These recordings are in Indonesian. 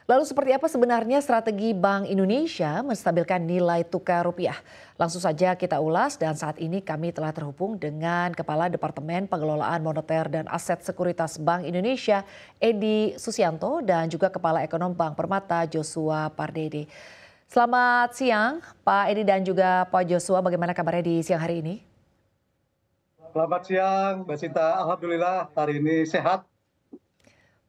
Lalu seperti apa sebenarnya strategi Bank Indonesia menstabilkan nilai tukar rupiah? Langsung saja kita ulas dan saat ini kami telah terhubung dengan Kepala Departemen Pengelolaan Moneter dan Aset Sekuritas Bank Indonesia, Edi Susianto, dan juga Kepala Ekonom Bank Permata, Joshua Pardede. Selamat siang Pak Edi dan juga Pak Joshua, bagaimana kabarnya di siang hari ini? Selamat siang, Mbak Sinta. Alhamdulillah hari ini sehat.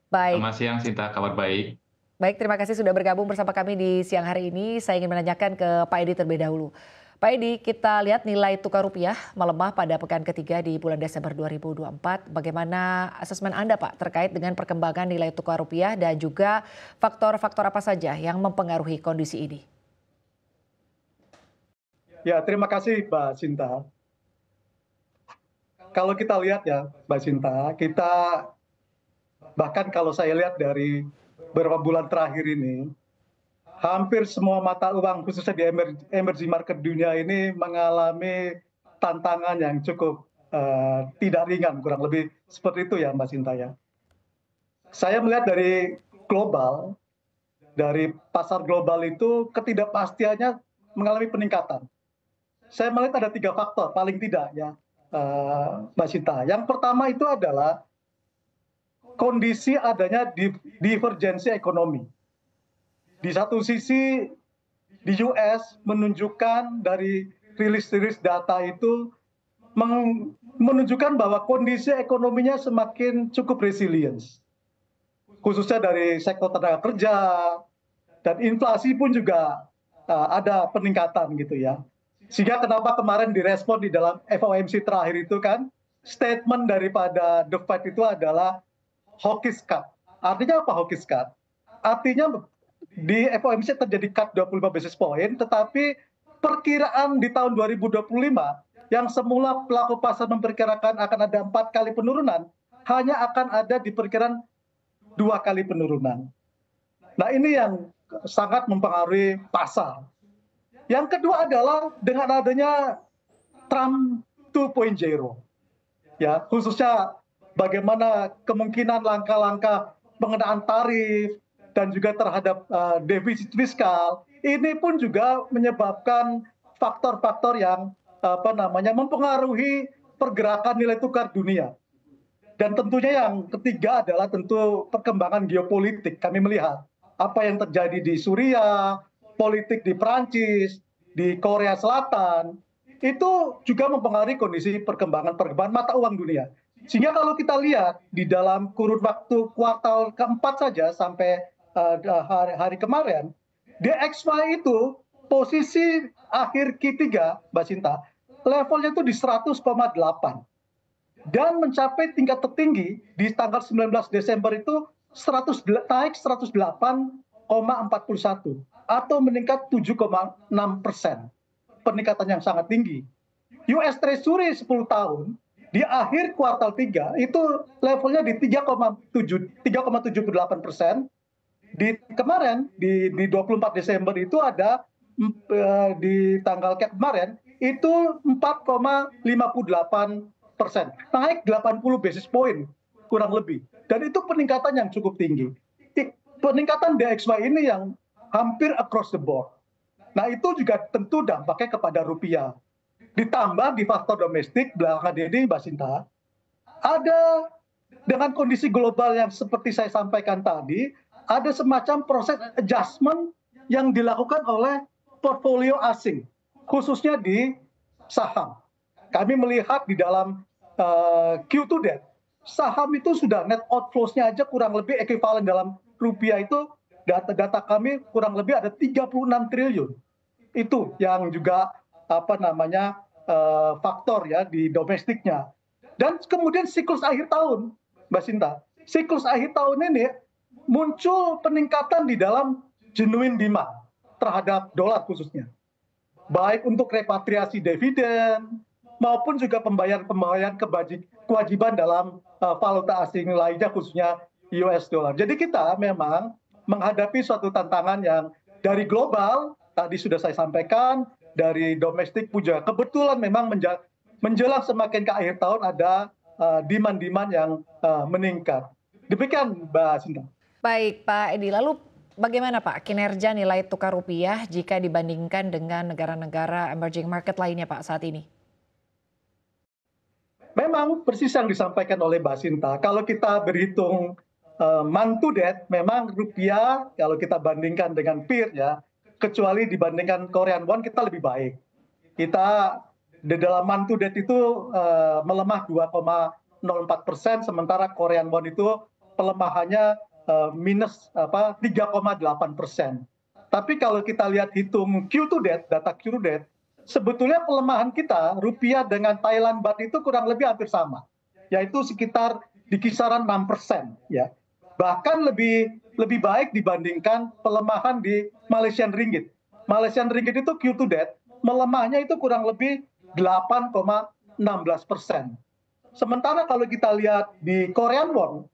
Baik. Selamat siang Sinta, kabar baik. Baik, terima kasih sudah bergabung bersama kami di siang hari ini. Saya ingin menanyakan ke Pak Edi terlebih dahulu. Pak Edi, kita lihat nilai tukar rupiah melemah pada pekan ketiga di bulan Desember 2024. Bagaimana asesmen Anda, Pak, terkait dengan perkembangan nilai tukar rupiah dan juga faktor-faktor apa saja yang mempengaruhi kondisi ini? Ya, terima kasih Mbak Sinta. Kalau kita lihat ya, Mbak Sinta, bahkan kalau saya lihat dari beberapa bulan terakhir ini, hampir semua mata uang khususnya di emerging market dunia ini mengalami tantangan yang cukup tidak ringan, kurang lebih seperti itu ya Mbak Sinta ya. Saya melihat dari global, dari pasar global itu ketidakpastiannya mengalami peningkatan. Saya melihat ada 3 faktor paling tidak ya Mbak Sinta. Yang pertama itu adalah kondisi adanya divergensi ekonomi. Di satu sisi di US menunjukkan dari rilis data itu menunjukkan bahwa kondisi ekonominya semakin cukup resilience. Khususnya dari sektor tenaga kerja dan inflasi pun juga ada peningkatan gitu ya. Sehingga kenapa kemarin direspon di dalam FOMC terakhir itu kan statement daripada The Fed itu adalah hawkish cut. Artinya apa hawkish cut? Artinya di FOMC terjadi cut 25 basis point, tetapi perkiraan di tahun 2025 yang semula pelaku pasar memperkirakan akan ada 4 kali penurunan, hanya akan ada di perkiraan 2 kali penurunan. Nah ini yang sangat mempengaruhi pasar. Yang kedua adalah dengan adanya Trump 2.0, ya khususnya bagaimana kemungkinan langkah-langkah pengenaan tarif dan juga terhadap defisit fiskal, ini pun juga menyebabkan faktor-faktor yang mempengaruhi pergerakan nilai tukar dunia. Dan tentunya yang ketiga adalah tentu perkembangan geopolitik. Kami melihat apa yang terjadi di Suriah, politik di Prancis, di Korea Selatan, itu juga mempengaruhi kondisi perkembangan mata uang dunia. Sehingga kalau kita lihat di dalam kurun waktu kuartal keempat saja sampai hari kemarin, DXY itu posisi akhir Q3, Mbak Sinta, levelnya itu di 100,8 dan mencapai tingkat tertinggi di tanggal 19 Desember itu naik 108,41 atau meningkat 7,6%. Peningkatan yang sangat tinggi. US Treasury 10 tahun di akhir kuartal 3 itu levelnya di 3,78%. Di kemarin di 24 Desember itu ada di tanggal kemarin itu 4,58%, naik 80 basis point kurang lebih. Dan itu peningkatan yang cukup tinggi. Peningkatan DXY ini yang hampir across the board. Nah itu juga tentu dampaknya kepada rupiah. Ditambah di faktor domestik belakangan ini Mbak Sinta, ada dengan kondisi global yang seperti saya sampaikan tadi, ada semacam proses adjustment yang dilakukan oleh portfolio asing, khususnya di saham. Kami melihat di dalam Q2 date, saham itu sudah net outflows-nya aja kurang lebih ekuivalen dalam rupiah itu, data kami kurang lebih ada 36 triliun. Itu yang juga faktor ya di domestiknya. Dan kemudian siklus akhir tahun, Mbak Sinta, siklus akhir tahun ini muncul peningkatan di dalam genuine demand terhadap dolar khususnya. Baik untuk repatriasi dividen maupun juga pembayaran kewajiban dalam valuta asing lainnya khususnya US dollar. Jadi kita memang menghadapi suatu tantangan yang dari global tadi sudah saya sampaikan, dari domestik pun juga kebetulan memang menjelang semakin ke akhir tahun ada demand yang meningkat. Demikian Mbak Sinta. Baik Pak Edi, lalu Bagaimana Pak kinerja nilai tukar rupiah jika dibandingkan dengan negara-negara emerging market lainnya Pak saat ini? Memang persis yang disampaikan oleh Mbak Sinta, kalau kita berhitung month to date, memang rupiah kalau kita bandingkan dengan peer ya, kecuali dibandingkan Korean won kita lebih baik. Kita di dalam month to date itu melemah 2,04%, sementara Korean won itu pelemahannya minus 3,8%. Tapi kalau kita lihat hitung Q to date, data Q to date, sebetulnya pelemahan kita rupiah dengan Thailand baht itu kurang lebih hampir sama, yaitu sekitar di kisaran 6%, ya. Bahkan lebih baik dibandingkan pelemahan di Malaysian ringgit. Malaysian ringgit itu Q to date melemahnya itu kurang lebih 8,16%. Sementara kalau kita lihat di Korean won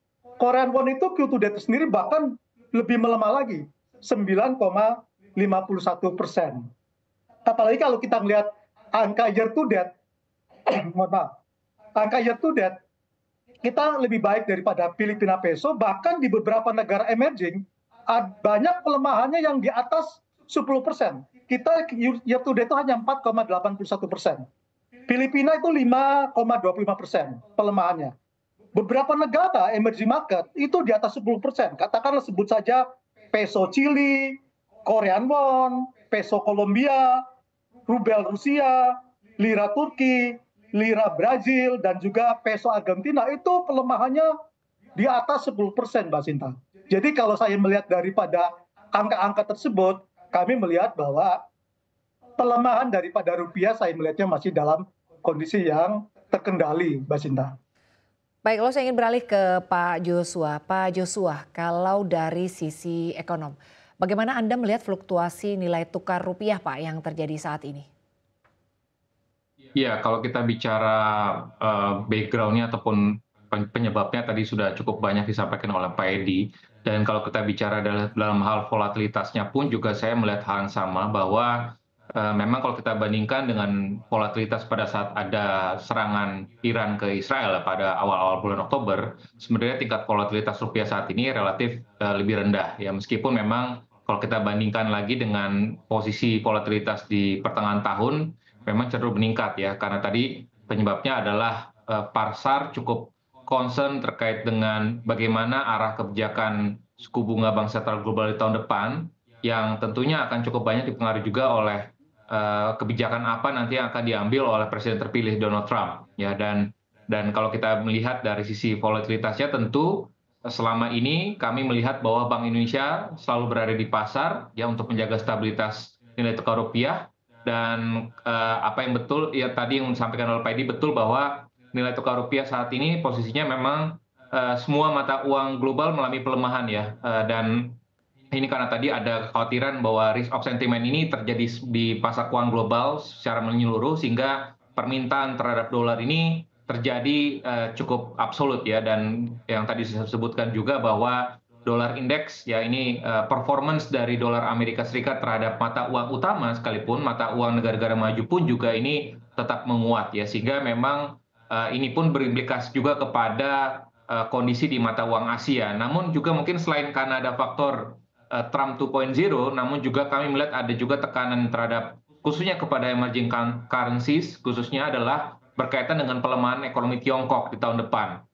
itu Q to date sendiri bahkan lebih melemah lagi, 9,51%. Apalagi kalau kita melihat angka year to date, mohon maaf, angka year to date kita lebih baik daripada Filipina peso, bahkan di beberapa negara emerging banyak pelemahannya yang di atas 10%. Kita year to date itu hanya 4,81%. Filipina itu 5,25% pelemahannya. Beberapa negara emerging market itu di atas 10%. Katakanlah sebut saja peso Chili, Korean won, peso Kolombia, rubel Rusia, lira Turki, lira Brazil, dan juga peso Argentina itu pelemahannya di atas 10%, Mbak Sinta. Jadi kalau saya melihat daripada angka-angka tersebut, kami melihat bahwa pelemahan daripada rupiah saya melihatnya masih dalam kondisi yang terkendali, Mbak Sinta. Baik, lo saya ingin beralih ke Pak Joshua. Pak Joshua, kalau dari sisi ekonom, bagaimana Anda melihat fluktuasi nilai tukar rupiah Pak yang terjadi saat ini? Iya, kalau kita bicara background-nya ataupun penyebabnya tadi sudah cukup banyak disampaikan oleh Pak Edi. Dan kalau kita bicara dalam hal volatilitasnya pun juga saya melihat hal yang sama bahwa memang kalau kita bandingkan dengan volatilitas pada saat ada serangan Iran ke Israel pada awal-awal bulan Oktober, sebenarnya tingkat volatilitas rupiah saat ini relatif lebih rendah ya, meskipun memang kalau kita bandingkan lagi dengan posisi volatilitas di pertengahan tahun memang cenderung meningkat ya, karena tadi penyebabnya adalah pasar cukup concern terkait dengan bagaimana arah kebijakan suku bunga Bank Sentral Global di tahun depan, yang tentunya akan cukup banyak dipengaruhi juga oleh kebijakan apa nanti yang akan diambil oleh Presiden terpilih Donald Trump ya. Dan kalau kita melihat dari sisi volatilitasnya, tentu selama ini kami melihat bahwa Bank Indonesia selalu berada di pasar ya untuk menjaga stabilitas nilai tukar rupiah. Dan apa yang betul ya tadi yang disampaikan oleh Pak Edi, betul bahwa nilai tukar rupiah saat ini posisinya memang semua mata uang global mengalami pelemahan ya. Dan ini karena tadi ada kekhawatiran bahwa risk of sentiment ini terjadi di pasar keuangan global secara menyeluruh, sehingga permintaan terhadap dolar ini terjadi cukup absolut ya. Dan yang tadi saya sebutkan juga bahwa dolar indeks ya, ini performance dari dolar Amerika Serikat terhadap mata uang utama sekalipun mata uang negara-negara maju pun juga ini tetap menguat ya, sehingga memang ini pun berimplikasi juga kepada kondisi di mata uang Asia. Namun juga mungkin selain karena ada faktor Trump 2.0, namun juga kami melihat ada juga tekanan terhadap khususnya kepada emerging currencies, khususnya adalah berkaitan dengan pelemahan ekonomi Tiongkok di tahun depan.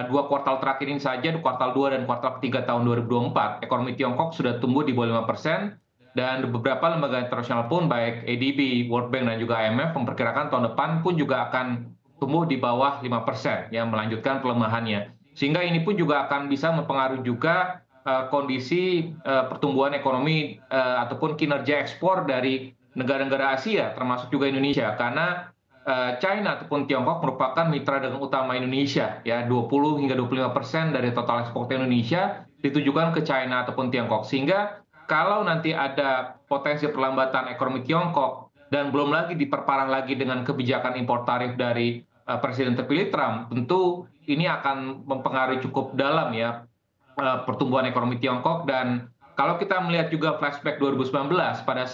Dua kuartal terakhir ini saja, di kuartal 2 dan kuartal ketiga tahun 2024, ekonomi Tiongkok sudah tumbuh di bawah 5%, dan beberapa lembaga internasional pun baik ADB, World Bank dan juga IMF memperkirakan tahun depan pun juga akan tumbuh di bawah 5%, yang melanjutkan pelemahannya. Sehingga ini pun juga akan bisa mempengaruhi juga kondisi pertumbuhan ekonomi ataupun kinerja ekspor dari negara-negara Asia, termasuk juga Indonesia, karena China ataupun Tiongkok merupakan mitra dagang utama Indonesia ya, 20 hingga 25% dari total ekspor Indonesia ditujukan ke China ataupun Tiongkok. Sehingga kalau nanti ada potensi perlambatan ekonomi Tiongkok dan belum lagi diperparah lagi dengan kebijakan impor tarif dari Presiden terpilih Trump, tentu ini akan mempengaruhi cukup dalam ya pertumbuhan ekonomi Tiongkok. Dan kalau kita melihat juga flashback 2019 pada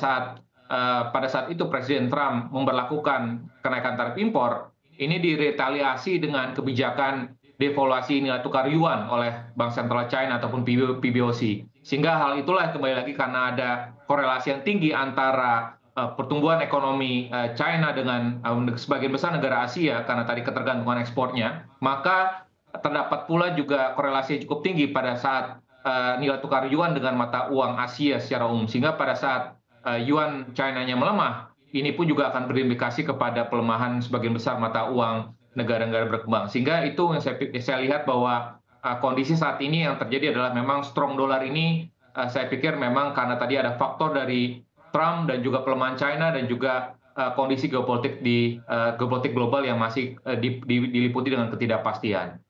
saat itu Presiden Trump memberlakukan kenaikan tarif impor, ini diretaliasi dengan kebijakan devaluasi nilai tukar yuan oleh Bank Sentral China ataupun PBOC. Sehingga hal itulah kembali lagi karena ada korelasi yang tinggi antara pertumbuhan ekonomi China dengan sebagian besar negara Asia karena tadi ketergantungan ekspornya, maka terdapat pula juga korelasi yang cukup tinggi pada saat nilai tukar yuan dengan mata uang Asia secara umum. Sehingga pada saat yuan China-nya melemah, ini pun juga akan berimplikasi kepada pelemahan sebagian besar mata uang negara-negara berkembang. Sehingga itu yang saya lihat bahwa kondisi saat ini yang terjadi adalah memang strong dollar ini saya pikir memang karena tadi ada faktor dari Trump dan juga pelemahan China dan juga kondisi geopolitik global yang masih diliputi dengan ketidakpastian.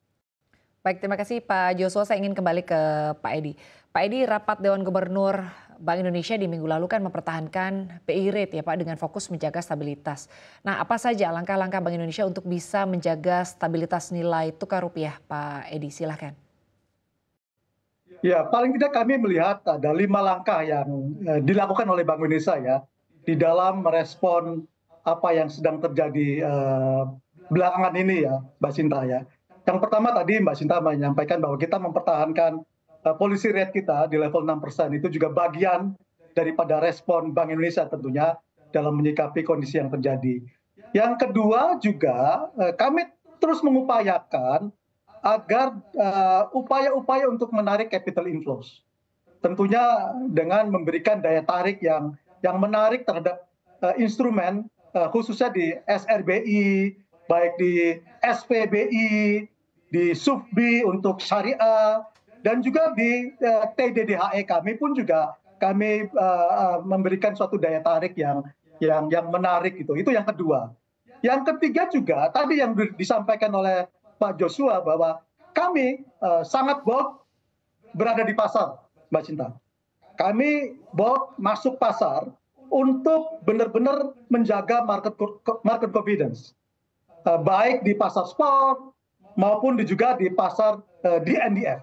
Baik, terima kasih Pak Joshua. Saya ingin kembali ke Pak Edi. Pak Edi, rapat Dewan Gubernur Bank Indonesia di minggu lalu kan mempertahankan BI rate ya Pak dengan fokus menjaga stabilitas. Nah, apa saja langkah-langkah Bank Indonesia untuk bisa menjaga stabilitas nilai tukar rupiah, Pak Edi? Silahkan. Ya, paling tidak kami melihat ada 5 langkah yang dilakukan oleh Bank Indonesia ya di dalam merespon apa yang sedang terjadi belakangan ini ya, Mbak Sinta ya. Yang pertama tadi Mbak Sinta menyampaikan bahwa kita mempertahankan policy rate kita di level 6%, itu juga bagian daripada respon Bank Indonesia tentunya dalam menyikapi kondisi yang terjadi. Yang kedua juga kami terus mengupayakan agar upaya-upaya untuk menarik capital inflows. Tentunya dengan memberikan daya tarik yang menarik terhadap instrumen khususnya di SRBI, baik di SPBI, di SUFBI untuk syariah, dan juga di TDDHE kami pun juga kami memberikan suatu daya tarik yang menarik gitu. Itu yang kedua. Yang ketiga juga tadi yang disampaikan oleh Pak Joshua bahwa kami sangat bold berada di pasar, Mbak Cinta. Kami bold masuk pasar untuk benar-benar menjaga market confidence, baik di pasar spot maupun juga di pasar di NDF.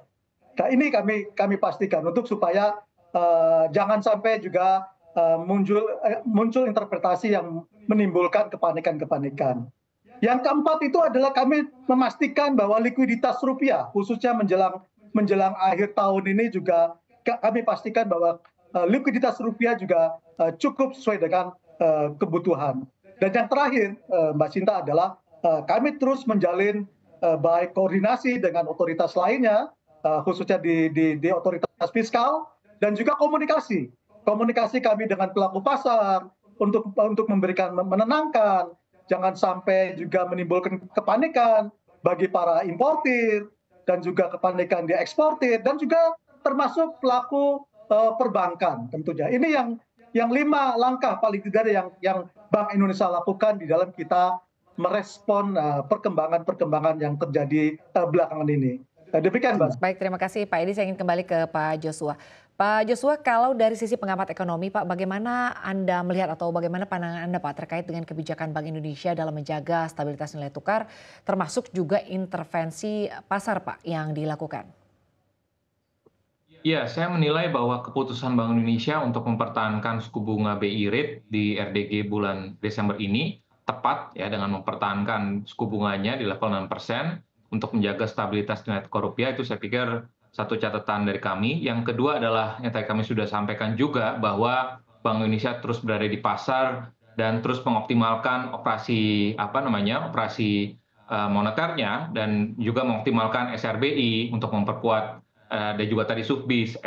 Nah, ini kami pastikan untuk supaya jangan sampai juga muncul interpretasi yang menimbulkan kepanikan-kepanikan. Yang keempat itu adalah kami memastikan bahwa likuiditas rupiah khususnya menjelang akhir tahun ini juga kami pastikan bahwa likuiditas rupiah juga cukup sesuai dengan kebutuhan. Dan yang terakhir Mbak Sinta adalah kami terus menjalin baik koordinasi dengan otoritas lainnya khususnya di otoritas fiskal dan juga komunikasi kami dengan pelaku pasar untuk memberikan menenangkan. Jangan sampai juga menimbulkan kepanikan bagi para importir dan juga kepanikan di eksportir dan juga termasuk pelaku perbankan tentunya. Ini yang 5 langkah paling tidak yang Bank Indonesia lakukan di dalam kita merespon perkembangan yang terjadi belakangan ini. Demikian, Mbak. Baik, terima kasih Pak Edi. Saya ingin kembali ke Pak Joshua. Pak Joshua, kalau dari sisi pengamat ekonomi, Pak, bagaimana Anda melihat atau bagaimana pandangan Anda, Pak, terkait dengan kebijakan Bank Indonesia dalam menjaga stabilitas nilai tukar, termasuk juga intervensi pasar, Pak, yang dilakukan? Ya, saya menilai bahwa keputusan Bank Indonesia untuk mempertahankan suku bunga BI rate di RDG bulan Desember ini tepat ya dengan mempertahankan suku bunganya di level 6% untuk menjaga stabilitas nilai tukar rupiah. Itu saya pikir satu catatan dari kami. Yang kedua adalah yang tadi kami sudah sampaikan juga bahwa Bank Indonesia terus berada di pasar dan terus mengoptimalkan operasi moneternya dan juga mengoptimalkan SRBI untuk memperkuat dan juga tadi SUFBI,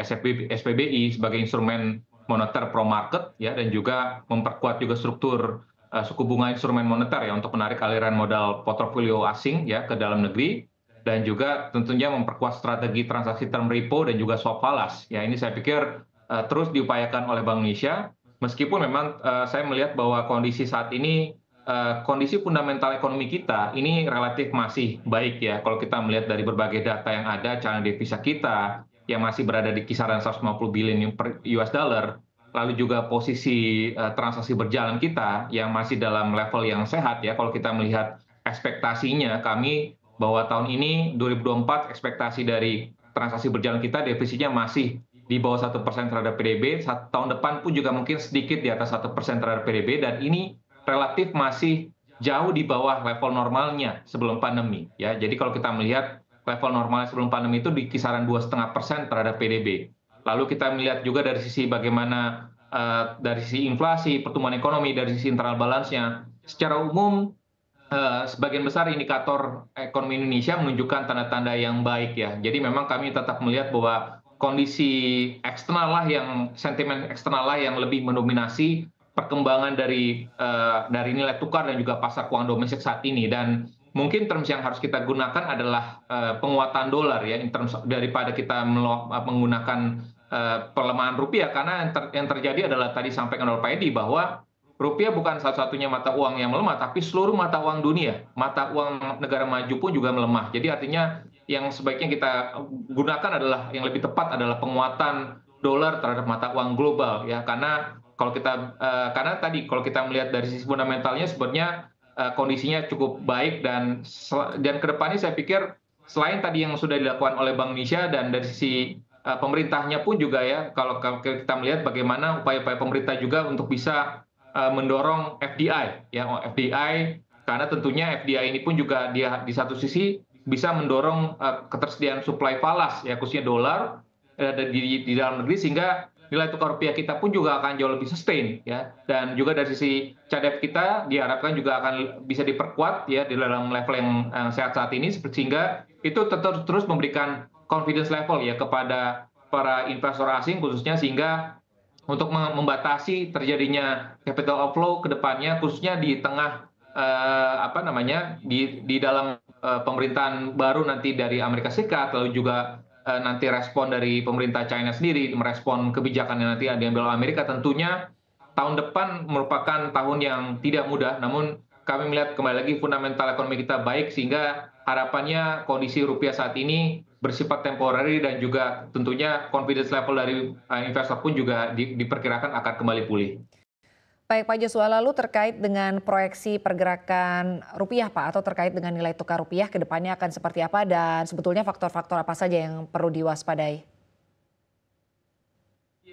SPBI sebagai instrumen moneter pro market ya, dan juga memperkuat juga struktur suku bunga instrumen moneter ya untuk menarik aliran modal portofolio asing ya ke dalam negeri. Dan juga tentunya memperkuat strategi transaksi term repo dan juga swap falas. Ya, ini saya pikir terus diupayakan oleh Bank Indonesia. Meskipun memang saya melihat bahwa kondisi saat ini, kondisi fundamental ekonomi kita ini relatif masih baik ya. Kalau kita melihat dari berbagai data yang ada, cadangan devisa kita yang masih berada di kisaran 150 billion per US dollar. Lalu juga posisi transaksi berjalan kita yang masih dalam level yang sehat ya. Kalau kita melihat ekspektasinya, kami bahwa tahun ini 2024 ekspektasi dari transaksi berjalan kita defisitnya masih di bawah 1% terhadap PDB. Tahun depan pun juga mungkin sedikit di atas 1% terhadap PDB, dan ini relatif masih jauh di bawah level normalnya sebelum pandemi. Ya, jadi kalau kita melihat level normal sebelum pandemi itu di kisaran 2,5% terhadap PDB. Lalu kita melihat juga dari sisi bagaimana dari sisi inflasi, pertumbuhan ekonomi, dari sisi internal balance-nya, secara umum sebagian besar indikator ekonomi Indonesia menunjukkan tanda-tanda yang baik ya. Jadi memang kami tetap melihat bahwa kondisi eksternal lah yang sentimen eksternal lah yang lebih mendominasi perkembangan dari nilai tukar dan juga pasar keuangan domestik saat ini. Dan mungkin terms yang harus kita gunakan adalah penguatan dolar ya, in terms daripada kita menggunakan pelemahan rupiah, karena yang terjadi adalah tadi sampaikan oleh Pak Edi bahwa rupiah bukan satu-satunya mata uang yang melemah, tapi seluruh mata uang dunia, mata uang negara maju pun juga melemah. Jadi artinya yang sebaiknya kita gunakan adalah yang lebih tepat adalah penguatan dolar terhadap mata uang global ya, karena karena tadi kalau kita melihat dari sisi fundamentalnya sebenarnya kondisinya cukup baik, dan kedepannya saya pikir selain tadi yang sudah dilakukan oleh Bank Indonesia dan dari sisi pemerintahnya pun juga ya, kalau kita melihat bagaimana upaya-upaya pemerintah juga untuk bisa mendorong FDI ya, FDI, karena tentunya FDI ini pun juga dia di satu sisi bisa mendorong ketersediaan supply falas ya, khususnya dolar di dalam negeri, sehingga nilai tukar rupiah kita pun juga akan jauh lebih sustain ya, dan juga dari sisi cadef kita diharapkan juga akan bisa diperkuat ya di dalam level yang sehat saat ini, sehingga itu terus memberikan confidence level ya kepada para investor asing khususnya, sehingga untuk membatasi terjadinya capital outflow ke depannya, khususnya di tengah di dalam pemerintahan baru nanti dari Amerika Serikat, lalu juga nanti respon dari pemerintah China sendiri merespon kebijakan yang nanti diambil oleh Amerika. Tentunya tahun depan merupakan tahun yang tidak mudah, namun kami melihat kembali lagi fundamental ekonomi kita baik, sehingga harapannya kondisi rupiah saat ini bersifat temporary, dan juga tentunya confidence level dari investor pun juga diperkirakan akan kembali pulih. Baik Pak Joshua, lalu terkait dengan proyeksi pergerakan rupiah Pak, atau terkait dengan nilai tukar rupiah ke depannya akan seperti apa, dan sebetulnya faktor-faktor apa saja yang perlu diwaspadai?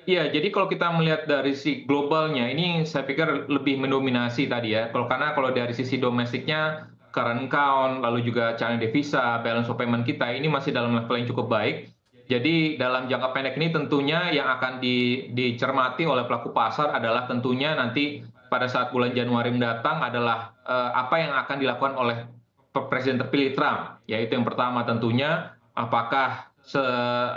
Iya, jadi kalau kita melihat dari sisi globalnya, ini saya pikir lebih mendominasi tadi ya. Karena kalau dari sisi domestiknya, current account, lalu juga cadangan devisa, balance of payment kita ini masih dalam level yang cukup baik. Jadi dalam jangka pendek ini tentunya yang akan dicermati oleh pelaku pasar adalah tentunya nanti pada saat bulan Januari mendatang adalah apa yang akan dilakukan oleh Presiden terpilih Trump. Yaitu yang pertama tentunya apakah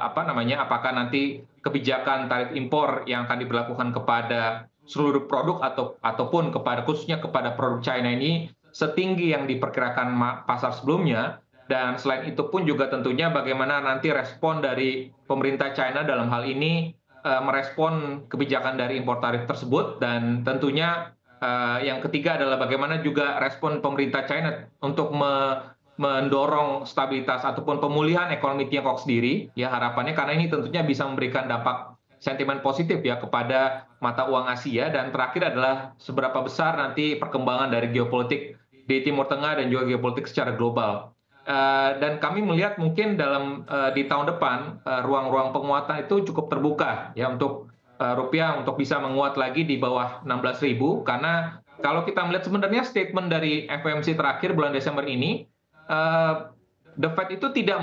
apakah nanti kebijakan tarif impor yang akan diberlakukan kepada seluruh produk ataupun khususnya kepada produk China ini setinggi yang diperkirakan pasar sebelumnya. Dan selain itu pun juga tentunya bagaimana nanti respon dari pemerintah China dalam hal ini merespon kebijakan dari impor tarif tersebut. Dan tentunya yang ketiga adalah bagaimana juga respon pemerintah China untuk mendorong stabilitas ataupun pemulihan ekonomi Tiongkok sendiri ya, harapannya, karena ini tentunya bisa memberikan dampak sentimen positif ya kepada mata uang Asia. Dan terakhir adalah seberapa besar nanti perkembangan dari geopolitik di Timur Tengah dan juga geopolitik secara global. Dan kami melihat mungkin di tahun depan ruang-ruang penguatan itu cukup terbuka ya untuk rupiah untuk bisa menguat lagi di bawah 16.000, karena kalau kita melihat sebenarnya statement dari FOMC terakhir bulan Desember ini, The Fed itu tidak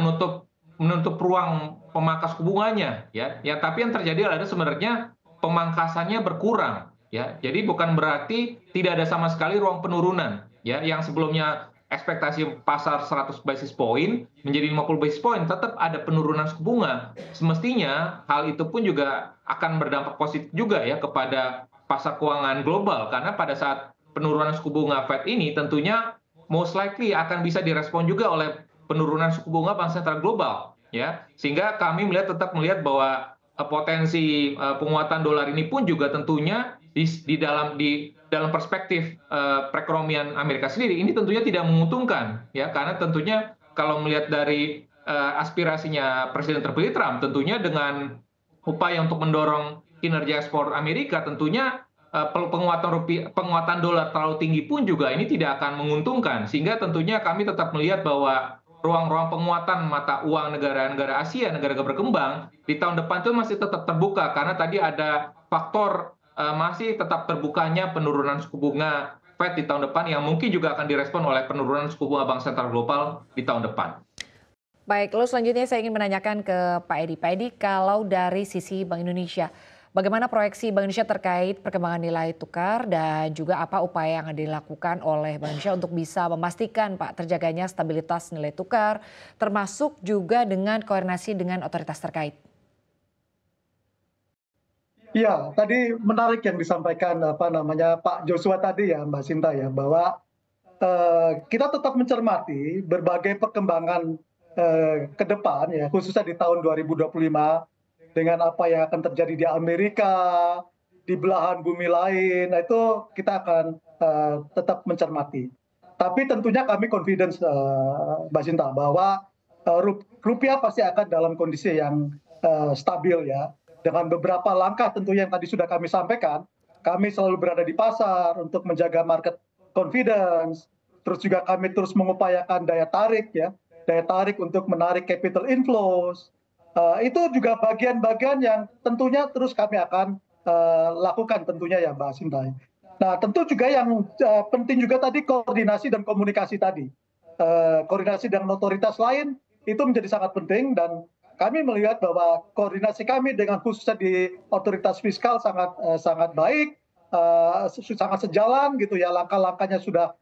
menutup ruang pemangkas suku bunganya ya, tapi yang terjadi adalah sebenarnya pemangkasannya berkurang ya. Jadi bukan berarti tidak ada sama sekali ruang penurunan ya, yang sebelumnya ekspektasi pasar 100 basis point menjadi 50 basis point, tetap ada penurunan suku bunga. Semestinya hal itu pun juga akan berdampak positif juga ya kepada pasar keuangan global, karena pada saat penurunan suku bunga Fed ini tentunya most likely akan bisa direspon juga oleh penurunan suku bunga Bank Sentral Global ya, sehingga kami tetap melihat bahwa potensi penguatan dolar ini pun juga tentunya di dalam perspektif perekonomian Amerika sendiri ini tentunya tidak menguntungkan ya, karena tentunya kalau melihat dari aspirasinya Presiden terpilih Trump, tentunya dengan upaya untuk mendorong kinerja ekspor Amerika, tentunya penguatan dolar terlalu tinggi pun juga ini tidak akan menguntungkan, sehingga tentunya kami tetap melihat bahwa ruang-ruang penguatan mata uang negara-negara Asia, negara-negara berkembang di tahun depan itu masih tetap terbuka, karena tadi ada faktor masih tetap terbukanya penurunan suku bunga Fed di tahun depan yang mungkin juga akan direspon oleh penurunan suku bunga Bank Sentral Global di tahun depan. Baik, lalu selanjutnya saya ingin menanyakan ke Pak Edi. Pak Edi, kalau dari sisi Bank Indonesia, bagaimana proyeksi Bank Indonesia terkait perkembangan nilai tukar dan juga apa upaya yang dilakukan oleh Bank Indonesia untuk bisa memastikan Pak terjaganya stabilitas nilai tukar, termasuk juga dengan koordinasi dengan otoritas terkait? Iya, tadi menarik yang disampaikan Pak Joshua tadi ya, Mbak Sinta ya, bahwa kita tetap mencermati berbagai perkembangan ke depan ya, khususnya di tahun 2025 dengan apa yang akan terjadi di Amerika, di belahan bumi lain. Nah, itu kita akan tetap mencermati. Tapi tentunya kami confidence, Mbak Sinta, bahwa rupiah pasti akan dalam kondisi yang stabil ya. Dengan beberapa langkah tentunya yang tadi sudah kami sampaikan, kami selalu berada di pasar untuk menjaga market confidence, terus juga kami terus mengupayakan daya tarik ya, daya tarik untuk menarik capital inflows. Itu juga bagian-bagian yang tentunya terus kami akan lakukan tentunya ya Mbak Sinta. Nah tentu juga yang penting juga tadi koordinasi dan komunikasi tadi. Koordinasi dengan otoritas lain itu menjadi sangat penting dan kami melihat bahwa koordinasi kami dengan khususnya di otoritas fiskal sangat baik, sangat sejalan gitu ya, langkah-langkahnya sudah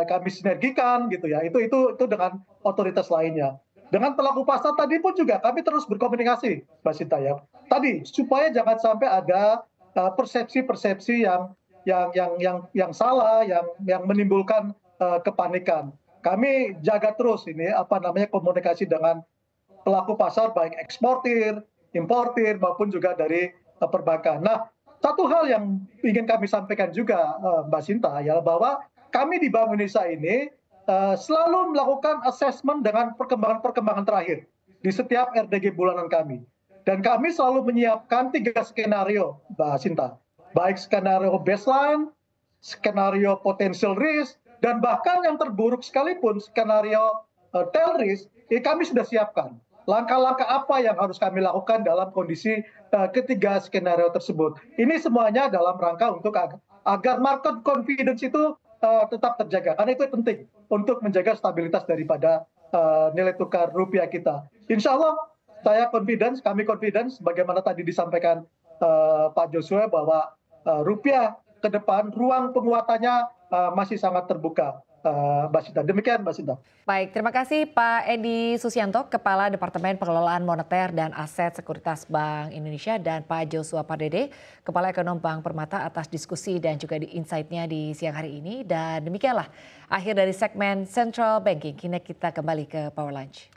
kami sinergikan gitu ya, itu dengan otoritas lainnya. Dengan pelaku pasar tadi pun juga kami terus berkomunikasi, Mbak Sinta ya. Tadi supaya jangan sampai ada persepsi-persepsi yang salah, yang menimbulkan kepanikan. Kami jaga terus ini komunikasi dengan pelaku pasar baik eksportir, importir maupun juga dari perbankan. Nah, satu hal yang ingin kami sampaikan juga Mbak Sinta ya bahwa kami di Bank Indonesia ini selalu melakukan assessment dengan perkembangan-perkembangan terakhir di setiap RDG bulanan kami. Dan kami selalu menyiapkan 3 skenario, Mbak Sinta. Baik skenario baseline, skenario potential risk, dan bahkan yang terburuk sekalipun skenario tail risk, kami sudah siapkan langkah-langkah apa yang harus kami lakukan dalam kondisi ketiga skenario tersebut. Ini semuanya dalam rangka untuk agar market confidence itu tetap terjaga, karena itu penting untuk menjaga stabilitas daripada nilai tukar rupiah kita. Insya Allah kami confidence, bagaimana tadi disampaikan Pak Joshua bahwa rupiah ke depan ruang penguatannya masih sangat terbuka. Mbak Sinta. Demikian Mbak Sinta. Baik, terima kasih Pak Edi Susianto, Kepala Departemen Pengelolaan Moneter dan Aset Sekuritas Bank Indonesia, dan Pak Joshua Pardede, Kepala Ekonom Bank Permata atas diskusi dan juga di insight-nya di siang hari ini. Dan demikianlah akhir dari segmen Central Banking. Kini kita kembali ke Power Lunch.